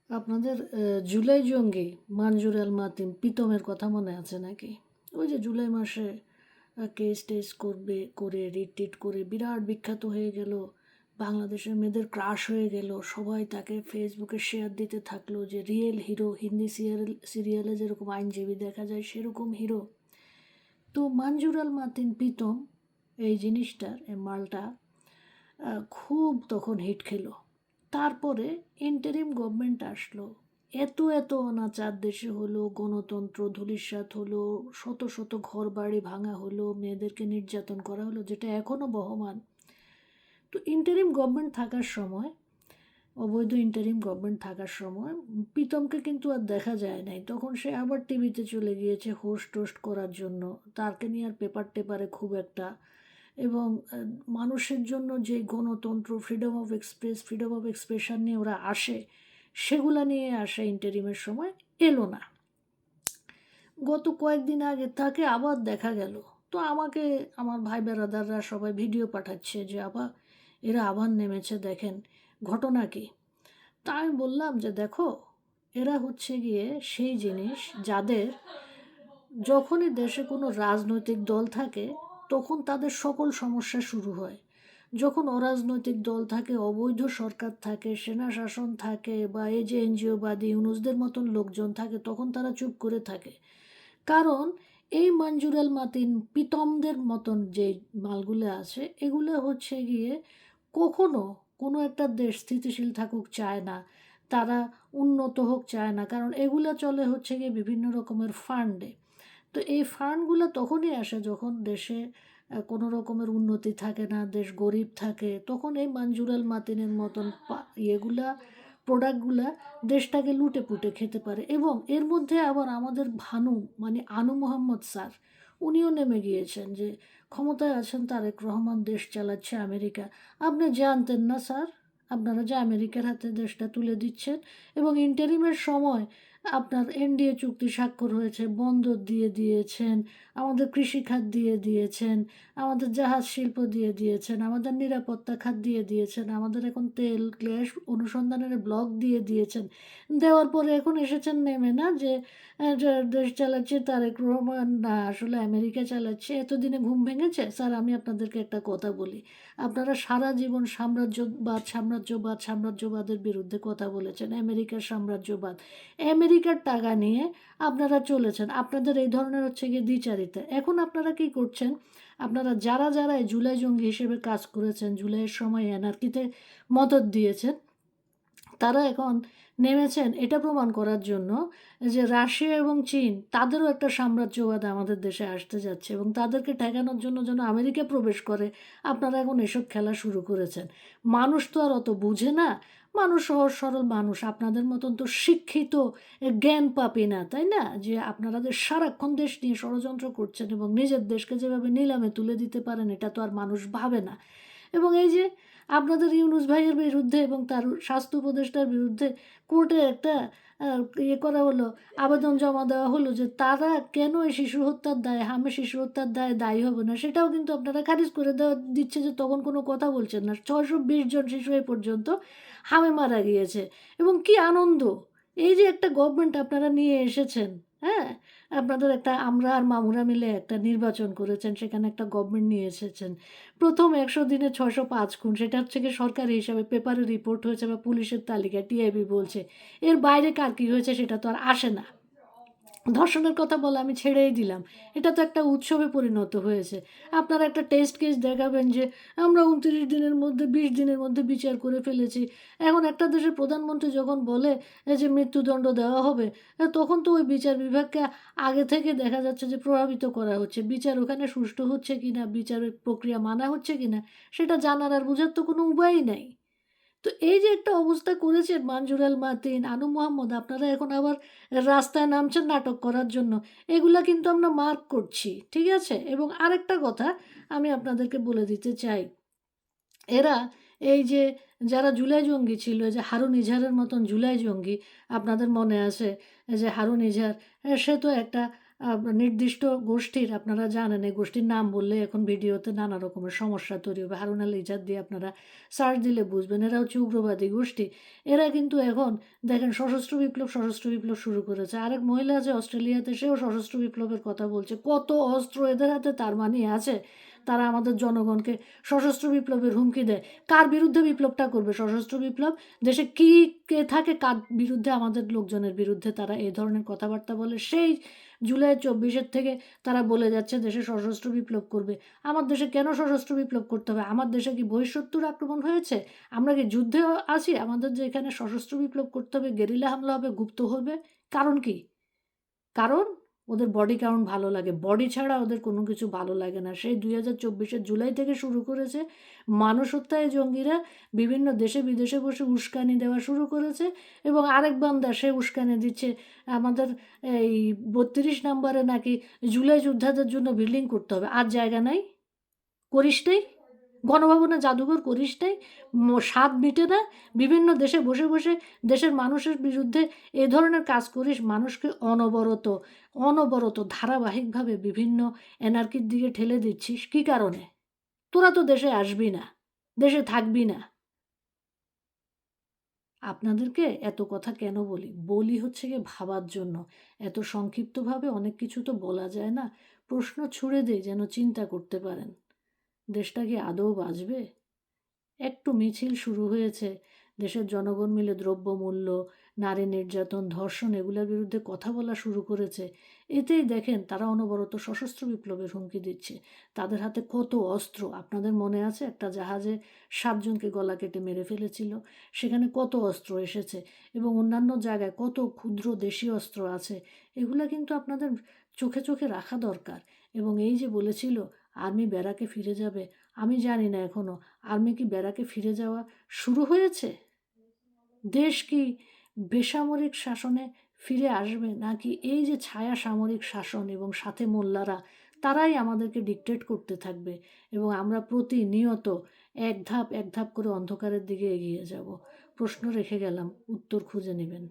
আপনাদের জুলাই জঙ্গি মানজুর আল মাতিন পিতমের কথা মনে আছে নাকি? ওই যে জুলাই মাসে কেস টেস করে রিট টিট করে বিরাট বিখ্যাত হয়ে গেল, বাংলাদেশের মেয়েদের ক্রাশ হয়ে গেল, সবাই তাকে ফেসবুকে শেয়ার দিতে থাকলো যে রিয়েল হিরো, হিন্দি সিরিয়ালে যেরকম আইনজীবী দেখা যায় সেরকম হিরো। তো মানজুর আল মাতিন পিতম এই জিনিসটার, এই মালটা খুব তখন হিট খেলো। তারপরে ইন্টারিম গভর্নমেন্ট আসলো, এত এত অনাচার দেশে হলো, গণতন্ত্র ধূলিসাৎ হলো, শত শত ঘর বাড়ি ভাঙা হলো, মেয়েদেরকে নির্যাতন করা হলো, যেটা এখনও বহমান। তো ইন্টারিম গভর্নমেন্ট থাকার সময়, অবৈধ ইন্টারিম গভর্নমেন্ট থাকার সময় প্রীতমকে কিন্তু আর দেখা যায় নাই। তখন সে আবার টিভিতে চলে গিয়েছে হোস্ট টোস্ট করার জন্য, তারকে নিয়ে আর পেপার টেপারে খুব একটা। এবং মানুষের জন্য যে গণতন্ত্র, ফ্রিডম অফ এক্সপ্রেশন নিয়ে ওরা আসে, সেগুলা নিয়ে আসে ইন্টারিমের সময় এলো না। গত কয়েকদিন আগে তাকে আবার দেখা গেল। তো আমাকে আমার ভাই বেরাদাররা সবাই ভিডিও পাঠাচ্ছে যে এরা আবার নেমেছে, দেখেন ঘটনা কি। তা আমি বললাম যে দেখো, এরা হচ্ছে গিয়ে সেই জিনিস যাদের যখনই দেশে কোনো রাজনৈতিক দল থাকে তখন তাদের সকল সমস্যা শুরু হয়। যখন অরাজনৈতিক দল থাকে, অবৈধ সরকার থাকে, সেনা শাসন থাকে, বা এই যে এনজিওবাদী ইউনুসদের মতন লোকজন থাকে, তখন তারা চুপ করে থাকে। কারণ এই মঞ্জুরাল মাতিন পিতমদের মতন যে মালগুলো আছে, এগুলো হচ্ছে গিয়ে কখনো কোনো একটা দেশ স্থিতিশীল থাকুক চায় না, তারা উন্নত হোক চায় না, কারণ এগুলো চলে হচ্ছে গিয়ে বিভিন্ন রকমের ফান্ডে। তো এই ফান্ডগুলো তখনই আসে যখন দেশে কোনো রকমের উন্নতি থাকে না, দেশ গরিব থাকে, তখন এই মঞ্জুরাল মাতিনের মতন ইয়েগুলা, প্রোডাক্টগুলা দেশটাকে লুটে পুটে খেতে পারে। এবং এর মধ্যে আবার আমাদের মানে আনু মোহাম্মদ স্যার, উনিও নেমে গিয়েছেন যে ক্ষমতায় আছেন তারেক রহমান, দেশ চালাচ্ছে আমেরিকা। আপনি জানতেন না স্যার আপনারা যে আমেরিকার হাতে দেশটা তুলে দিচ্ছেন? এবং ইন্টারিমের সময় আপনার এনডিএ চুক্তি স্বাক্ষর হয়েছে, বন্দর দিয়ে দিয়েছেন, আমাদের কৃষিখাত দিয়ে দিয়েছেন, আমাদের জাহাজ শিল্প দিয়ে দিয়েছেন, আমাদের নিরাপত্তা খাত দিয়ে দিয়েছেন, আমাদের এখন তেল গ্যাস অনুসন্ধানের ব্লক দিয়ে দিয়েছেন। দেওয়ার পরে এখন এসেছেন নেমে না যে দেশ চালাচ্ছে তারেক রহমান, না আসলে আমেরিকা চালাচ্ছে। এতদিনে ঘুম ভেঙেছে? স্যার আমি আপনাদেরকে একটা কথা বলি, আপনারা সারা জীবন সাম্রাজ্যবাদের বিরুদ্ধে কথা বলেছেন, আমেরিকার সাম্রাজ্যবাদ, আমেরিকার টাকা নিয়ে আপনারা চলেছেন, আপনাদের এই ধরনের হচ্ছে গিয়ে দ্বিচারিতা। এখন আপনারা কি করছেন? আপনারা যারা যারা এই জুলাই জঙ্গি হিসেবে কাজ করেছেন, জুলাইয়ের সময় এনআরকিতে মদত দিয়েছেন, তারা এখন নেমেছেন এটা প্রমাণ করার জন্য যে রাশিয়া এবং চীন তাদেরও একটা সাম্রাজ্যবাদ আমাদের দেশে আসতে যাচ্ছে, এবং তাদেরকে ঠেকানোর জন্য যেন আমেরিকা প্রবেশ করে, আপনারা এখন এসব খেলা শুরু করেছেন। মানুষ তো আর অত বুঝে না, মানুষ সহজ সরল মানুষ, আপনাদের মতন তো শিক্ষিত জ্ঞান পাপি না, তাই না? যে আপনারা সারাক্ষণ দেশ নিয়ে ষড়যন্ত্র করছেন এবং নিজের দেশকে যেভাবে নিলামে তুলে দিতে পারেন, এটা তো আর মানুষ ভাবে না। এবং এই যে আপনাদের ইউনুস ভাইয়ের বিরুদ্ধে এবং তার স্বাস্থ্য উপদেষ্টার বিরুদ্ধে কোর্টে একটা ইয়ে করা হলো, আবেদন জমা দেওয়া হলো যে তারা কেন এই শিশু হত্যার দায়, হামে শিশু হত্যার দায় দায়ী হবে না, সেটাও কিন্তু আপনারা খারিজ করে দিচ্ছে, যে তখন কোনো কথা বলছেন না। 620 জন শিশু এ পর্যন্ত হামে মারা গিয়েছে। এবং কি আনন্দ, এই যে একটা গভর্নমেন্ট আপনারা নিয়ে এসেছেন, হ্যাঁ, আপনাদের একটা আমরা আর মামুরা মিলে একটা নির্বাচন করেছেন, সেখানে একটা গভর্নমেন্ট নিয়ে এসেছেন। প্রথম 100 দিনে 605 খুন, সেটা হচ্ছে কি সরকারি হিসাবে পেপারে রিপোর্ট হয়েছে বা পুলিশের তালিকায় টিআইবি বলছে। এর বাইরে কার কী হয়েছে সেটা তো আর আসে না। ধর্ষণের কথা বলে আমি ছেড়েই দিলাম, এটা তো একটা উৎসবে পরিণত হয়েছে। আপনারা একটা টেস্ট কেস দেখাবেন যে আমরা 29 দিনের মধ্যে 20 দিনের মধ্যে বিচার করে ফেলেছি। এখন একটা দেশের প্রধানমন্ত্রী যখন বলে যে মৃত্যুদণ্ড দেওয়া হবে, তখন তো ওই বিচার বিভাগকে আগে থেকে দেখা যাচ্ছে যে প্রভাবিত করা হচ্ছে, বিচার ওখানে সুষ্ঠু হচ্ছে কি না, বিচারের প্রক্রিয়া মানা হচ্ছে কি না, সেটা জানার আর বোঝার তো কোনো উপায়ই নাই। তো এই যে একটা অবস্থা করেছেন মানজুর আল মাতিন, আনু মোহাম্মদ, আপনারা এখন আবার রাস্তায় নামছেন নাটক করার জন্য, এগুলা কিন্তু আমরা মার্ক করছি, ঠিক আছে? এবং আরেকটা কথা আমি আপনাদেরকে বলে দিতে চাই, এরা এই যে যারা জুলাই জঙ্গি ছিল, যে হারুন ইজহারের মতন জুলাই জঙ্গি, আপনাদের মনে আছে যে হারুন ইজহার, সে তো একটা নির্দিষ্ট গোষ্ঠীর, আপনারা জানেন এই গোষ্ঠীর নাম বললে এখন ভিডিওতে নানা রকমের সমস্যা তৈরি হবে। হারুন আল ইজাদ দিয়ে আপনারা সার্চ দিলে বুঝবেন এরা হচ্ছে উগ্রবাদী গোষ্ঠী। এরা কিন্তু এখন দেখেন সশস্ত্র বিপ্লব শুরু করেছে। আরেক মহিলা আছে অস্ট্রেলিয়াতে, সেও সশস্ত্র বিপ্লবের কথা বলছে। কত অস্ত্র এদের হাতে, তার মানে আছে তারা আমাদের জনগণকে সশস্ত্র বিপ্লবের হুমকি দেয়। কার বিরুদ্ধে বিপ্লবটা করবে সশস্ত্র বিপ্লব? দেশে কি কে থাকে কার বিরুদ্ধে? আমাদের লোকজনের বিরুদ্ধে তারা এই ধরনের কথাবার্তা বলে। সেই জুলাই 24-এর থেকে তারা বলে যাচ্ছে দেশে সশস্ত্র বিপ্লব করবে। আমার দেশে কেন সশস্ত্র বিপ্লব করতে হবে? আমার দেশে কি বহিঃশত্রুর আক্রমণ হয়েছে? আমরা কি যুদ্ধে আছি? আমাদের যে এখানে সশস্ত্র বিপ্লব করতে হবে, গেরিলা হামলা হবে, গুপ্ত হবে? কারণ কি? কারণ ওদের বডি কাউন্ট ভালো লাগে। বডি ছাড়া ওদের কোনো কিছু ভালো লাগে না। সেই 2024-এর জুলাই থেকে শুরু করেছে মানুষ হত্যায় জঙ্গিরা বিভিন্ন দেশে বিদেশে বসে উস্কানি দেওয়া শুরু করেছে, এবং আরেক বান্দা সে উস্কানি দিচ্ছে আমাদের এই 32 নম্বরে নাকি জুলাই যোদ্ধাদের জন্য বিল্ডিং করতে হবে। আর জায়গা নাই, করিস নাই, গণভবনে জাদুঘর করিস নাই, স্বাদ মিটে না, বিভিন্ন দেশে বসে বসে দেশের মানুষের বিরুদ্ধে এ ধরনের কাজ করিস, মানুষকে অনবরত ধারাবাহিকভাবে বিভিন্ন এনার্কির দিকে ঠেলে দিচ্ছিস। কী কারণে? তোরা তো দেশে আসবি না, দেশে থাকবি না। আপনাদেরকে এত কথা কেন বলি? বলি হচ্ছে গিয়ে ভাবার জন্য। এত সংক্ষিপ্তভাবে অনেক কিছু তো বলা যায় না। প্রশ্ন ছুড়ে দেই যেন চিন্তা করতে পারেন। দেশটা কি আদৌ বাঁচবে? একটু মিছিল শুরু হয়েছে, দেশের জনগণ মিলে দ্রব্যমূল্য, নারী নির্যাতন, ধর্ষণ এগুলোর বিরুদ্ধে কথা বলা শুরু করেছে। এতেই দেখেন তারা অনবরত সশস্ত্র বিপ্লবের হুমকি দিচ্ছে। তাদের হাতে কত অস্ত্র! আপনাদের মনে আছে একটা জাহাজে 7 জনকে গলা কেটে মেরে ফেলেছিল? সেখানে কত অস্ত্র এসেছে, এবং অন্যান্য জায়গায় কত ক্ষুদ্র দেশীয় অস্ত্র আছে। এগুলা কিন্তু আপনাদের চোখে চোখে রাখা দরকার। এবং এই যে বলেছিল আর্মি ব্যারাকে ফিরে যাবে, আমি জানি না এখনও আর্মি কি ব্যারাকে ফিরে যাওয়া শুরু হয়েছে? দেশ কি বেসামরিক শাসনে ফিরে আসবে, নাকি এই যে ছায়া সামরিক শাসন এবং সাথে মোল্লারা তারাই আমাদেরকে ডিক্টেট করতে থাকবে, এবং আমরা প্রতিনিয়ত এক ধাপ করে অন্ধকারের দিকে এগিয়ে যাব? প্রশ্ন রেখে গেলাম, উত্তর খুঁজে নেবেন।